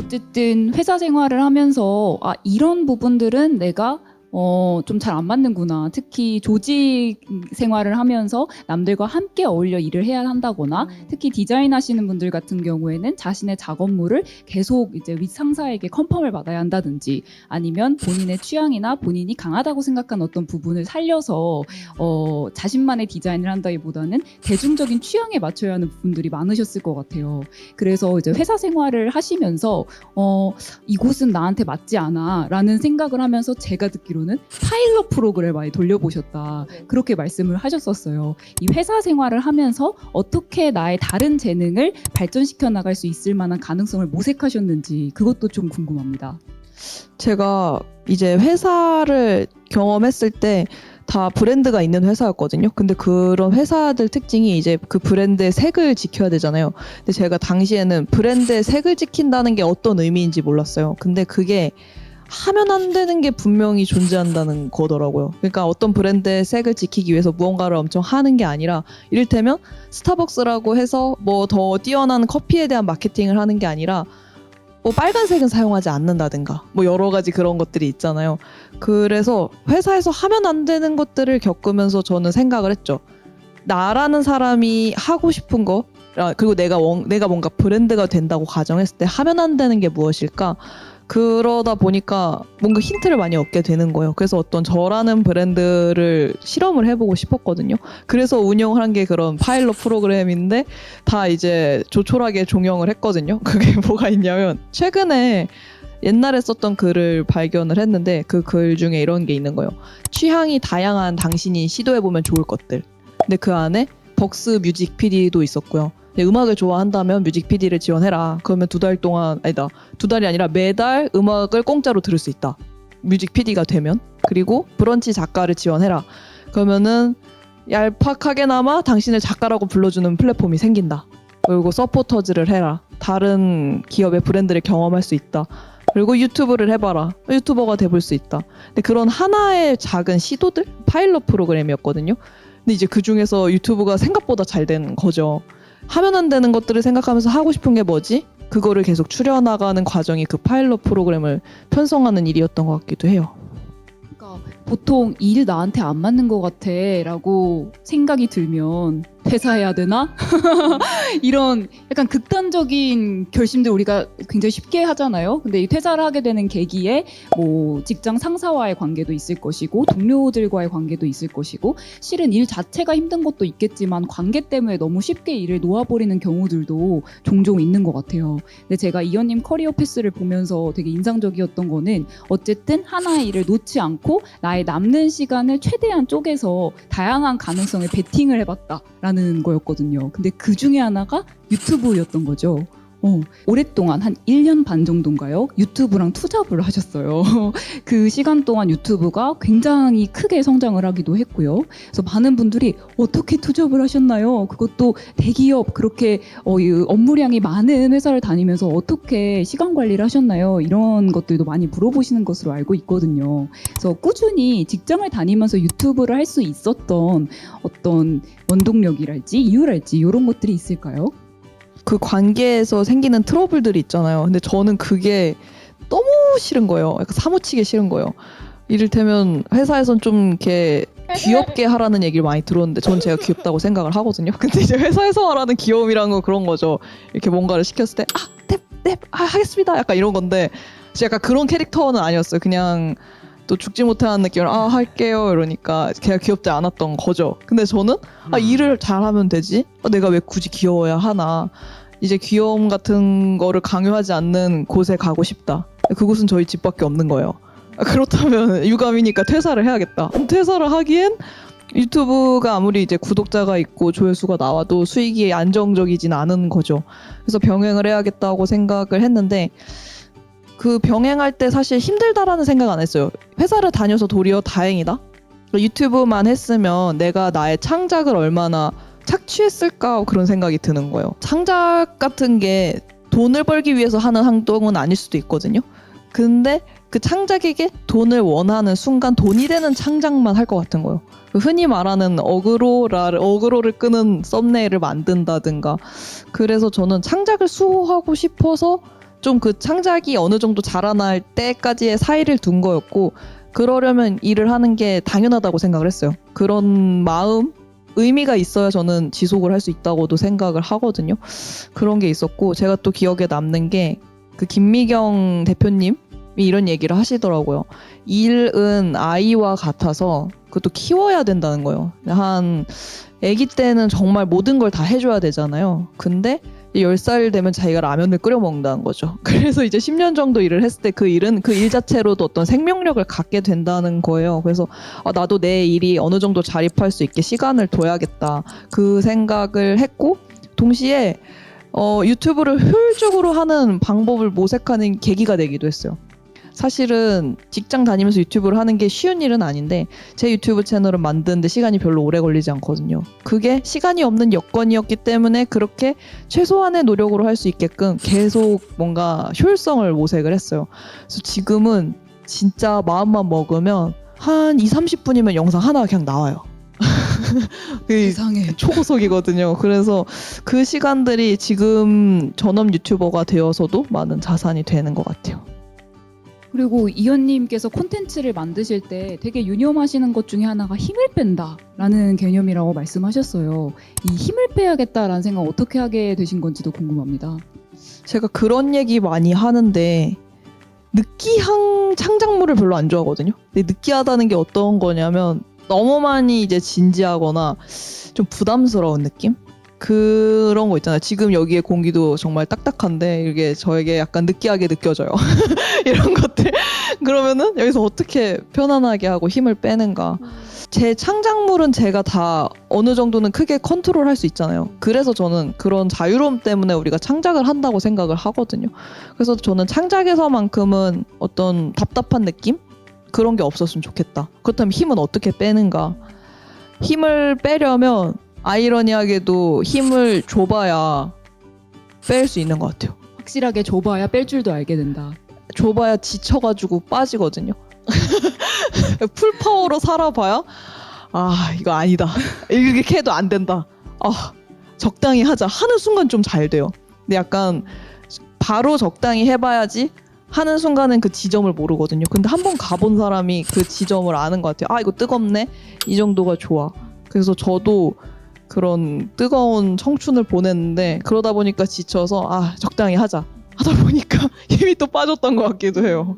어쨌든 회사 생활을 하면서 이런 부분들은 내가 좀 잘 안 맞는구나. 특히 조직 생활을 하면서 남들과 함께 어울려 일을 해야 한다거나 특히 디자인 하시는 분들 같은 경우에는 자신의 작업물을 계속 이제 윗 상사에게 컨펌을 받아야 한다든지 아니면 본인의 취향이나 본인이 강하다고 생각한 어떤 부분을 살려서 자신만의 디자인을 한다기보다는 대중적인 취향에 맞춰야 하는 부분들이 많으셨을 것 같아요. 그래서 이제 회사 생활을 하시면서 이곳은 나한테 맞지 않아 라는 생각을 하면서 제가 듣기로는 파일럿 프로그램을 많이 돌려보셨다. 그렇게 말씀을 하셨었어요. 이 회사 생활을 하면서 어떻게 나의 다른 재능을 발전시켜 나갈 수 있을 만한 가능성을 모색하셨는지 그것도 좀 궁금합니다. 제가 이제 회사를 경험했을 때 다 브랜드가 있는 회사였거든요. 근데 그런 회사들 특징이 이제 그 브랜드의 색을 지켜야 되잖아요. 근데 제가 당시에는 브랜드의 색을 지킨다는 게 어떤 의미인지 몰랐어요. 근데 그게 하면 안 되는 게 분명히 존재한다는 거더라고요. 그러니까 어떤 브랜드의 색을 지키기 위해서 무언가를 엄청 하는 게 아니라 이를테면 스타벅스라고 해서 뭐 더 뛰어난 커피에 대한 마케팅을 하는 게 아니라 뭐 빨간색은 사용하지 않는다든가 뭐 여러 가지 그런 것들이 있잖아요. 그래서 회사에서 하면 안 되는 것들을 겪으면서 저는 생각을 했죠. 나라는 사람이 하고 싶은 거 그리고 내가 뭔가 브랜드가 된다고 가정했을 때 하면 안 되는 게 무엇일까? 그러다 보니까 뭔가 힌트를 많이 얻게 되는 거예요. 그래서 어떤 저라는 브랜드를 실험을 해보고 싶었거든요. 그래서 운영을 한 게 그런 파일럿 프로그램인데 다 이제 조촐하게 종영을 했거든요. 그게 뭐가 있냐면 최근에 옛날에 썼던 글을 발견을 했는데 그 글 중에 이런 게 있는 거예요. 취향이 다양한 당신이 시도해보면 좋을 것들. 근데 그 안에 벅스 뮤직 PD도 있었고요. 음악을 좋아한다면 뮤직 PD를 지원해라. 그러면 2달 동안, 아니다. 2달이 아니라 매달 음악을 공짜로 들을 수 있다. 뮤직 PD가 되면. 그리고 브런치 작가를 지원해라. 그러면은 얄팍하게나마 당신을 작가라고 불러주는 플랫폼이 생긴다. 그리고 서포터즈를 해라. 다른 기업의 브랜드를 경험할 수 있다. 그리고 유튜브를 해봐라. 유튜버가 돼볼 수 있다. 근데 그런 하나의 작은 시도들? 파일럿 프로그램이었거든요. 근데 이제 그 중에서 유튜브가 생각보다 잘 된 거죠. 하면 안 되는 것들을 생각하면서 하고 싶은 게 뭐지? 그거를 계속 추려나가는 과정이 그 파일럿 프로그램을 편성하는 일이었던 것 같기도 해요. 그러니까 보통 이 일 나한테 안 맞는 것 같아 라고 생각이 들면 퇴사해야 되나? 이런 약간 극단적인 결심들 우리가 굉장히 쉽게 하잖아요. 근데 이 퇴사를 하게 되는 계기에 뭐 직장 상사와의 관계도 있을 것이고 동료들과의 관계도 있을 것이고 실은 일 자체가 힘든 것도 있겠지만 관계 때문에 너무 쉽게 일을 놓아버리는 경우들도 종종 있는 것 같아요. 근데 제가 이현님 커리어 패스를 보면서 되게 인상적이었던 거는 어쨌든 하나의 일을 놓지 않고 나의 남는 시간을 최대한 쪼개서 다양한 가능성에 베팅을 해봤다라는 거였거든요. 근데 그 중에 하나가 유튜브였던 거죠. 오랫동안 한 1년 반 정도인가요? 유튜브랑 투잡을 하셨어요. 그 시간 동안 유튜브가 굉장히 크게 성장을 하기도 했고요. 그래서 많은 분들이 어떻게 투잡을 하셨나요? 그것도 대기업 그렇게 업무량이 많은 회사를 다니면서 어떻게 시간 관리를 하셨나요? 이런 것들도 많이 물어보시는 것으로 알고 있거든요. 그래서 꾸준히 직장을 다니면서 유튜브를 할 수 있었던 어떤 원동력이랄지 이유랄지 이런 것들이 있을까요? 그 관계에서 생기는 트러블들이 있잖아요. 근데 저는 그게 너무 싫은 거예요. 약간 사무치게 싫은 거예요. 이를테면 회사에선 좀 이렇게 귀엽게 하라는 얘기를 많이 들었는데 전 제가 귀엽다고 생각을 하거든요. 근데 이제 회사에서 말하는 귀여움이란 건 그런 거죠. 이렇게 뭔가를 시켰을 때 하겠습니다. 약간 이런 건데 약간 그런 캐릭터는 아니었어요. 그냥 또 죽지 못하는 느낌을 할게요 이러니까 걔가 귀엽지 않았던 거죠. 근데 저는 일을 잘하면 되지 내가 왜 굳이 귀여워야 하나, 이제 귀여움 같은 거를 강요하지 않는 곳에 가고 싶다. 그곳은 저희 집밖에 없는 거예요. 그렇다면 유감이니까 퇴사를 해야겠다. 퇴사를 하기엔 유튜브가 아무리 이제 구독자가 있고 조회수가 나와도 수익이 안정적이진 않은 거죠. 그래서 병행을 해야겠다고 생각을 했는데 그 병행할 때 사실 힘들다라는 생각 안 했어요. 회사를 다녀서 도리어 다행이다. 유튜브만 했으면 내가 나의 창작을 얼마나 착취했을까 그런 생각이 드는 거예요. 창작 같은 게 돈을 벌기 위해서 하는 행동은 아닐 수도 있거든요. 근데 그 창작에게 돈을 원하는 순간 돈이 되는 창작만 할 것 같은 거예요. 흔히 말하는 어그로를 끄는 썸네일을 만든다든가. 그래서 저는 창작을 수호하고 싶어서 좀 그 창작이 어느 정도 자라날 때까지의 사이를 둔 거였고 그러려면 일을 하는 게 당연하다고 생각을 했어요. 그런 마음, 의미가 있어야 저는 지속을 할 수 있다고도 생각을 하거든요. 그런 게 있었고 제가 또 기억에 남는 게 그 김미경 대표님이 이런 얘기를 하시더라고요. 일은 아이와 같아서 그것도 키워야 된다는 거예요. 한 아기 때는 정말 모든 걸 다 해줘야 되잖아요. 근데 10살 되면 자기가 라면을 끓여 먹는다는 거죠. 그래서 이제 10년 정도 일을 했을 때 그 일은 그 일 자체로도 어떤 생명력을 갖게 된다는 거예요. 그래서 나도 내 일이 어느 정도 자립할 수 있게 시간을 둬야겠다. 그 생각을 했고 동시에 유튜브를 효율적으로 하는 방법을 모색하는 계기가 되기도 했어요. 사실은 직장 다니면서 유튜브를 하는 게 쉬운 일은 아닌데 제 유튜브 채널을 만드는데 시간이 별로 오래 걸리지 않거든요. 그게 시간이 없는 여건이었기 때문에 그렇게 최소한의 노력으로 할 수 있게끔 계속 뭔가 효율성을 모색을 했어요. 그래서 지금은 진짜 마음만 먹으면 한 20-30분이면 영상 하나 그냥 나와요. 세상에. 초고속이거든요. 그래서 그 시간들이 지금 전업 유튜버가 되어서도 많은 자산이 되는 것 같아요. 그리고 이현님께서 콘텐츠를 만드실 때 되게 유념하시는 것 중에 하나가 힘을 뺀다라는 개념이라고 말씀하셨어요. 이 힘을 빼야겠다라는 생각 어떻게 하게 되신 건지도 궁금합니다. 제가 그런 얘기 많이 하는데 느끼한 창작물을 별로 안 좋아하거든요. 근데 느끼하다는 게 어떤 거냐면 너무 많이 이제 진지하거나 좀 부담스러운 느낌? 그런 거 있잖아요. 지금 여기에 공기도 정말 딱딱한데 이게 저에게 약간 느끼하게 느껴져요. 이런 것들. 그러면은 여기서 어떻게 편안하게 하고 힘을 빼는가. 제 창작물은 제가 다 어느 정도는 크게 컨트롤할 수 있잖아요. 그래서 저는 그런 자유로움 때문에 우리가 창작을 한다고 생각을 하거든요. 그래서 저는 창작에서만큼은 어떤 답답한 느낌? 그런 게 없었으면 좋겠다. 그렇다면 힘은 어떻게 빼는가? 힘을 빼려면 아이러니하게도 힘을 줘봐야 뺄 수 있는 것 같아요. 확실하게 좁아야 뺄 줄도 알게 된다. 줘봐야 지쳐가지고 빠지거든요. 풀파워로 살아봐야 이거 아니다. 이렇게 해도 안 된다. 적당히 하자 하는 순간 좀 잘 돼요. 근데 약간 바로 적당히 해봐야지 하는 순간은 그 지점을 모르거든요. 근데 한번 가본 사람이 그 지점을 아는 것 같아요. 이거 뜨겁네? 이 정도가 좋아. 그래서 저도 그런 뜨거운 청춘을 보냈는데 그러다 보니까 지쳐서 적당히 하자. 하다 보니까 힘이 또 빠졌던 것 같기도 해요.